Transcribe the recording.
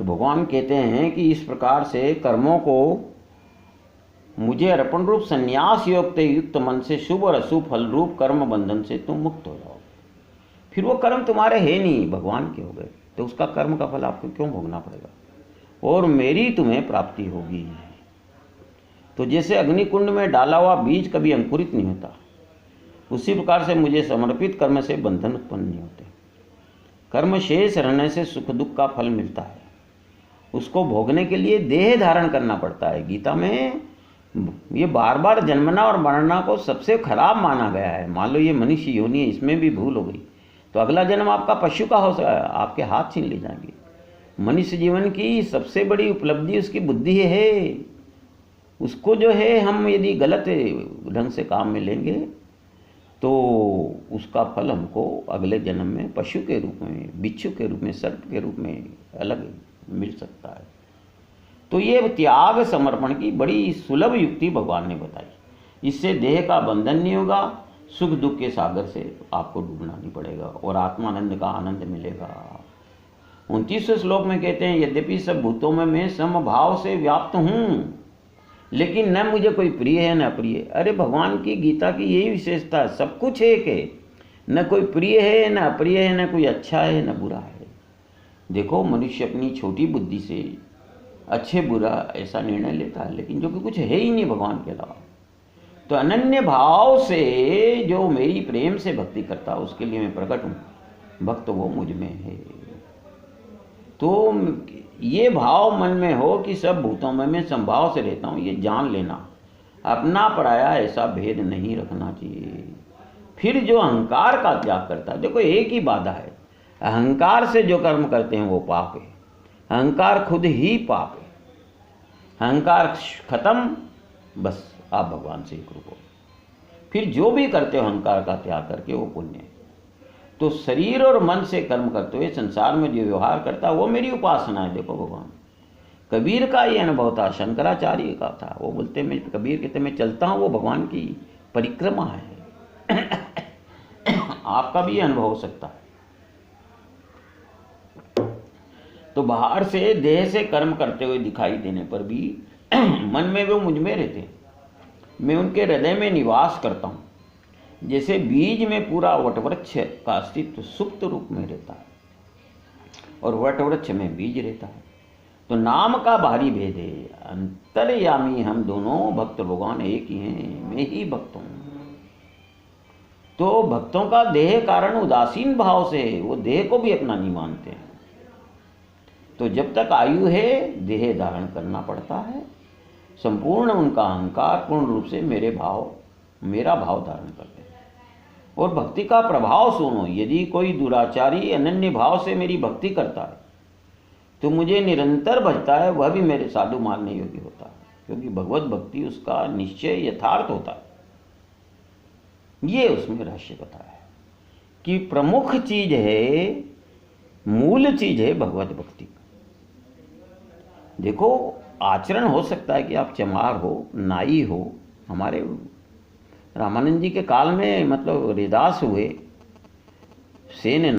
तो भगवान कहते हैं कि इस प्रकार से कर्मों को मुझे अर्पण रूप संन्यास योग से युक्त मन से शुभ और अशुभ फल रूप कर्म बंधन से तुम मुक्त हो जाओ। फिर वो कर्म तुम्हारे है नहीं, भगवान के हो गए, तो उसका कर्म का फल आपको क्यों भोगना पड़ेगा, और मेरी तुम्हें प्राप्ति होगी। तो जैसे अग्निकुंड में डाला हुआ बीज कभी अंकुरित नहीं होता, उसी प्रकार से मुझे समर्पित कर्म से बंधन उत्पन्न नहीं होते। कर्म शेष रहने से सुख दुख का फल मिलता है, उसको भोगने के लिए देह धारण करना पड़ता है। गीता में ये बार बार जन्मना और मरना को सबसे खराब माना गया है। मान लो ये मनुष्य योनि है, इसमें भी भूल हो गई तो अगला जन्म आपका पशु का हो सकता है, आपके हाथ छीन ले जाएंगे। मनुष्य जीवन की सबसे बड़ी उपलब्धि उसकी बुद्धि है। उसको जो है हम यदि गलत ढंग से काम में लेंगे तो उसका फल हमको अगले जन्म में पशु के रूप में, बिच्छू के रूप में, सर्प के रूप में अलग मिल सकता है। तो ये त्याग समर्पण की बड़ी सुलभ युक्ति भगवान ने बताई। इससे देह का बंधन नहीं होगा, सुख दुख के सागर से आपको डूबना नहीं पड़ेगा और आत्मानंद का आनंद मिलेगा। 29वें श्लोक में कहते हैं, यद्यपि सब भूतों में मैं समभाव से व्याप्त हूँ, लेकिन न मुझे कोई प्रिय है न अप्रिय। अरे भगवान की गीता की यही विशेषता है, सब कुछ एक है, न कोई प्रिय है न अप्रिय है, न कोई अच्छा है न बुरा है। देखो मनुष्य अपनी छोटी बुद्धि से अच्छे बुरा ऐसा निर्णय लेता है, लेकिन जो कि कुछ है ही नहीं भगवान के अलावा। तो अनन्य भाव से जो मेरी प्रेम से भक्ति करता है उसके लिए मैं प्रकट हूँ, भक्त वो मुझ में है। तो ये भाव मन में हो कि सब भूतों में मैं संभाव से रहता हूँ, ये जान लेना। अपना पराया ऐसा भेद नहीं रखना चाहिए। फिर जो अहंकार का त्याग करता है, देखो एक ही बाधा है, अहंकार से जो कर्म करते हैं वो पाप है। अहंकार खुद ही पाप है। अहंकार खत्म, बस आप भगवान से एक रूप हो। फिर जो भी करते हो अहंकार का त्याग करके वो पुण्य है। तो शरीर और मन से कर्म करते हुए संसार में जो व्यवहार करता है वो मेरी उपासना है। देखो भगवान कबीर का ये अनुभव था, शंकराचार्य का था। वो बोलते मैं, कबीर कहते मैं चलता हूँ वो भगवान की परिक्रमा है। आपका भी अनुभव हो सकता है। तो बाहर से देह से कर्म करते हुए दिखाई देने पर भी मन में वो मुझ में रहते हैं, मैं उनके हृदय में निवास करता हूँ। जैसे बीज में पूरा वटवृक्ष का अस्तित्व सुप्त रूप में रहता है और वटवृक्ष में बीज रहता है। तो नाम का भारी भेद है, अंतर्यामी हम दोनों, भक्त भगवान एक ही हैं, मैं ही भक्त हूँ। तो भक्तों का देह कारण उदासीन भाव से है, वो देह को भी अपना नहीं मानते हैं। तो जब तक आयु है देह धारण करना पड़ता है। संपूर्ण उनका अहंकार पूर्ण रूप से मेरा भाव धारण करते हैं। और भक्ति का प्रभाव सुनो, यदि कोई दुराचारी अनन्य भाव से मेरी भक्ति करता है तो मुझे निरंतर भजता है, वह भी मेरे साधु मानने योग्य होता है, क्योंकि भगवत भक्ति उसका निश्चय यथार्थ होता है। ये उसमें रहस्य बताया है कि प्रमुख चीज है, मूल चीज है भगवत भक्ति। देखो आचरण हो सकता है कि आप चमार हो, नाई हो। हमारे रामानंद जी के काल में मतलब हरिदास हुए, सेन